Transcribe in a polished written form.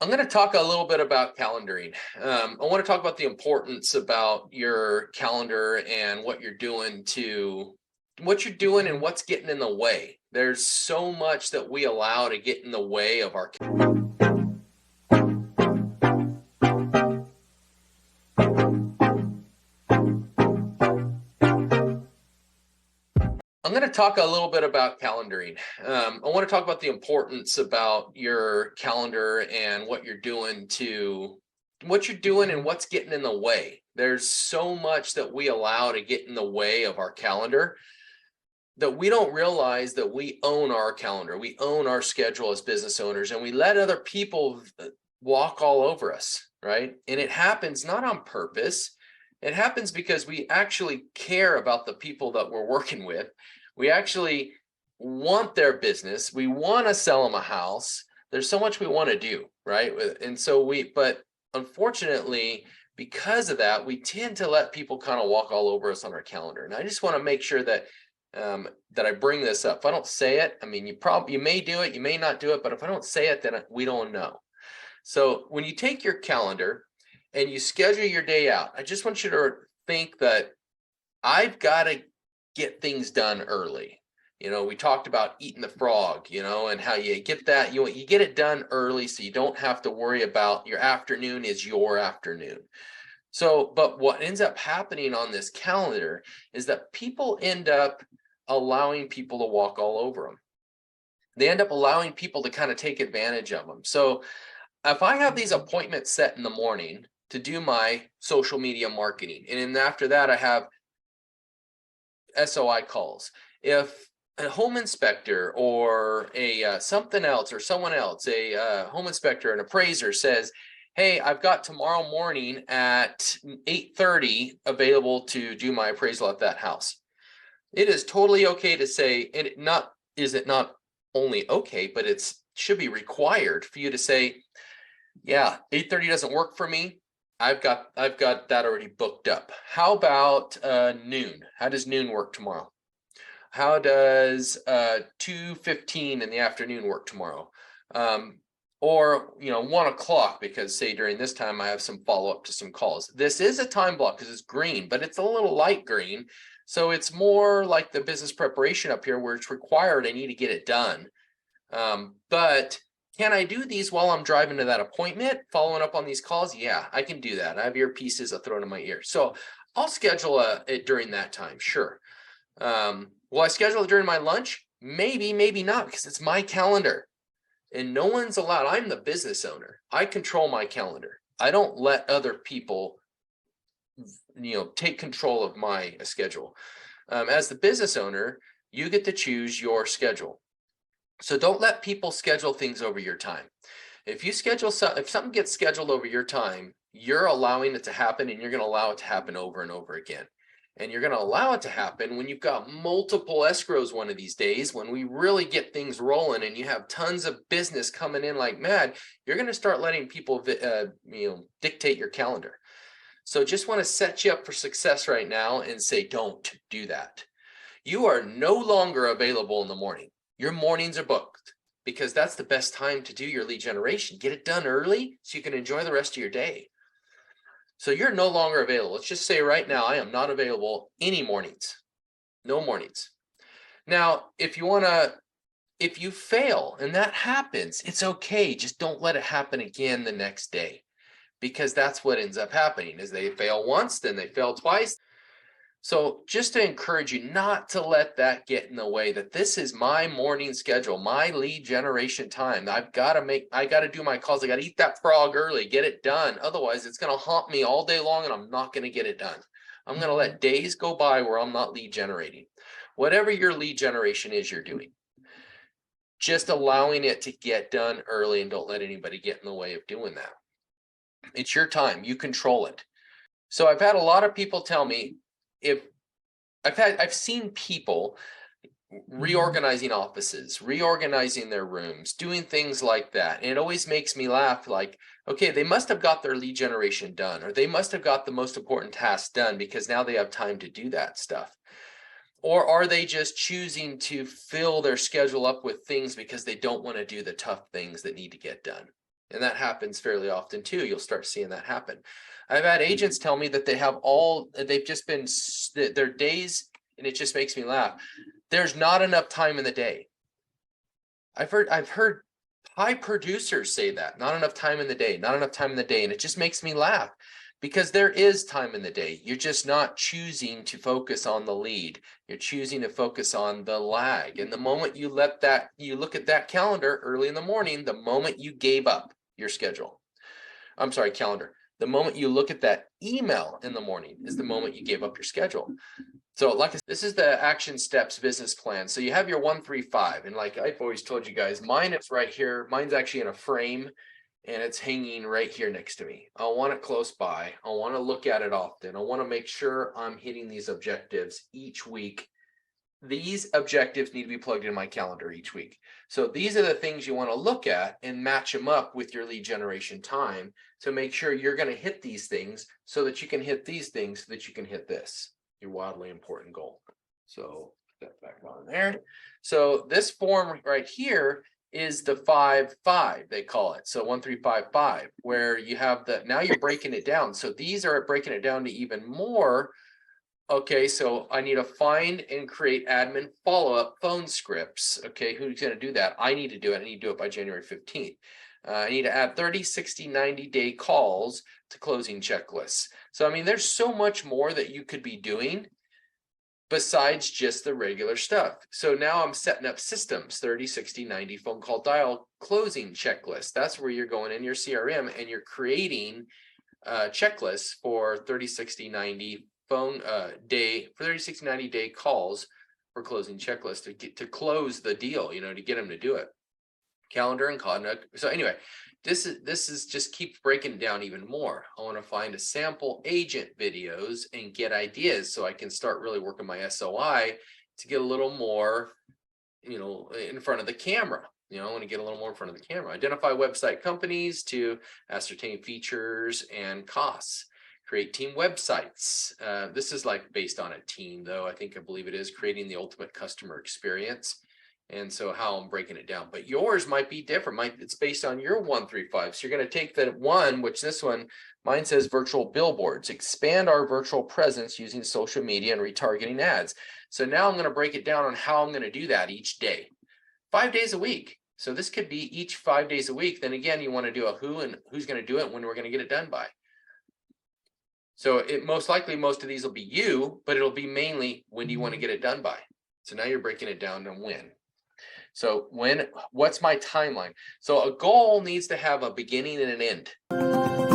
I'm going to talk a little bit about calendaring. I want to talk about the importance about your calendar and what you're doing and what's getting in the way. There's so much that we allow to get in the way of our. I'm going to talk a little bit about calendaring. I want to talk about the importance about your calendar and what you're doing and what's getting in the way. There's so much that we allow to get in the way of our calendar that we don't realize that we own our calendar. We own our schedule as business owners, and we let other people walk all over us, right? And it happens not on purpose. It happens because we actually care about the people that we're working with. We actually want their business. We want to sell them a house. There's so much we want to do, right? But unfortunately, because of that, we tend to let people kind of walk all over us on our calendar. And I just want to make sure that I bring this up. If I don't say it, I mean, you may do it, you may not do it, but if I don't say it, then we don't know. So when you take your calendar and you schedule your day out, I just want you to think that I've got to get things done early. We talked about eating the frog, and how you get that, you get it done early so you don't have to worry about your afternoon is your afternoon. So, but what ends up happening on this calendar is that people end up allowing people to walk all over them. They end up allowing people to kind of take advantage of them. So if I have these appointments set in the morning to do my social media marketing, and then after that I have SOI calls. If a home inspector or a something else or someone else, a home inspector, an appraiser says, hey, I've got tomorrow morning at 8:30 available to do my appraisal at that house. It is totally okay to say, and is it not only okay, but it should be required for you to say, yeah, 8:30 doesn't work for me. I've got that already booked up. How about noon? How does noon work tomorrow? How does 2:15 in the afternoon work tomorrow? Or 1 o'clock, because say during this time I have some follow-up to some calls. This is a time block because it's green, but it's a little light green. So it's more like the business preparation up here where it's required. I need to get it done. But can I do these while I'm driving to that appointment, following up on these calls? Yeah, I can do that. I have earpieces thrown in my ear. So I'll schedule it during that time, sure. Will I schedule it during my lunch? Maybe, maybe not, because it's my calendar. And no one's allowed. I'm the business owner. I control my calendar. I don't let other people take control of my schedule. As the business owner, you get to choose your schedule. So don't let people schedule things over your time. If something gets scheduled over your time, you're allowing it to happen, and you're going to allow it to happen over and over again. And you're going to allow it to happen when you've got multiple escrows one of these days, when we really get things rolling and you have tons of business coming in like mad. You're going to start letting people dictate your calendar. So just want to set you up for success right now and say, don't do that. You are no longer available in the morning. Your mornings are booked, because that's the best time to do your lead generation. Get it done early so you can enjoy the rest of your day. So you're no longer available. Let's just say right now, I am not available any mornings. No mornings. Now, if you fail and that happens, it's okay. Just don't let it happen again the next day, because that's what ends up happening is they fail once, then they fail twice. So just to encourage you not to let that get in the way, that this is my morning schedule, my lead generation time. I got to do my calls. I got to eat that frog early, get it done. Otherwise, it's going to haunt me all day long and I'm not going to get it done. I'm going to let days go by where I'm not lead generating. Whatever your lead generation is you're doing, just allowing it to get done early, and don't let anybody get in the way of doing that. It's your time. You control it. So I've had a lot of people tell me, I've seen people reorganizing offices, reorganizing their rooms, doing things like that. And it always makes me laugh, like, okay, they must have got their lead generation done, or they must have got the most important tasks done because now they have time to do that stuff. Or are they just choosing to fill their schedule up with things because they don't want to do the tough things that need to get done? And that happens fairly often too. You'll start seeing that happen. I've had agents tell me that they've just been, their days, and it just makes me laugh. There's not enough time in the day. I've heard high producers say that, not enough time in the day, not enough time in the day. And it just makes me laugh because there is time in the day. You're just not choosing to focus on the lead. You're choosing to focus on the lag. And the moment you look at that calendar early in the morning, the moment you gave up your schedule, I'm sorry, calendar, the moment you look at that email in the morning is the moment you gave up your schedule. So like this is the action steps business plan. So you have your 1, 3, 5. And like I've always told you guys, mine is right here. Mine's actually in a frame and it's hanging right here next to me. I want it close by. I want to look at it often. I want to make sure I'm hitting these objectives each week. These objectives need to be plugged in my calendar each week. So these are the things you want to look at and match them up with your lead generation time to make sure you're going to hit these things so that you can hit these things so that you can hit this, your wildly important goal. So put that back on there. So this form right here is the 5-5, they call it. So 1, 3, 5, 5, where you have now you're breaking it down. So these are breaking it down to even more. Okay, so I need to find and create admin follow-up phone scripts. Okay, who's going to do that? I need to do it. I need to do it by January 15th. I need to add 30, 60, 90-day calls to closing checklists. So, I mean, there's so much more that you could be doing besides just the regular stuff. So now I'm setting up systems, 30, 60, 90 phone call dial closing checklist. That's where you're going in your CRM and you're creating checklists for 30, 60, 90 phone day for 30, 60, 90-day calls for closing checklists to close the deal, to get them to do it. Calendar and conduct. So anyway, this is just keeps breaking it down even more. I want to find a sample agent videos and get ideas so I can start really working my SOI to get a little more, in front of the camera. I want to get a little more in front of the camera. Identify website companies to ascertain features and costs. Create team websites. This is like based on a team, though. I believe it is creating the ultimate customer experience. And so how I'm breaking it down, but yours might be different. It's based on your 1, 3, 5. So you're going to take that one, which this one, mine says virtual billboards, expand our virtual presence using social media and retargeting ads. So now I'm going to break it down on how I'm going to do that each day, 5 days a week. So this could be each 5 days a week. Then again, you want to do a who and who's going to do it, when we're going to get it done by. So most likely, most of these will be you, but it'll be mainly when do you want to get it done by. So now you're breaking it down to when. So what's my timeline? So a goal needs to have a beginning and an end.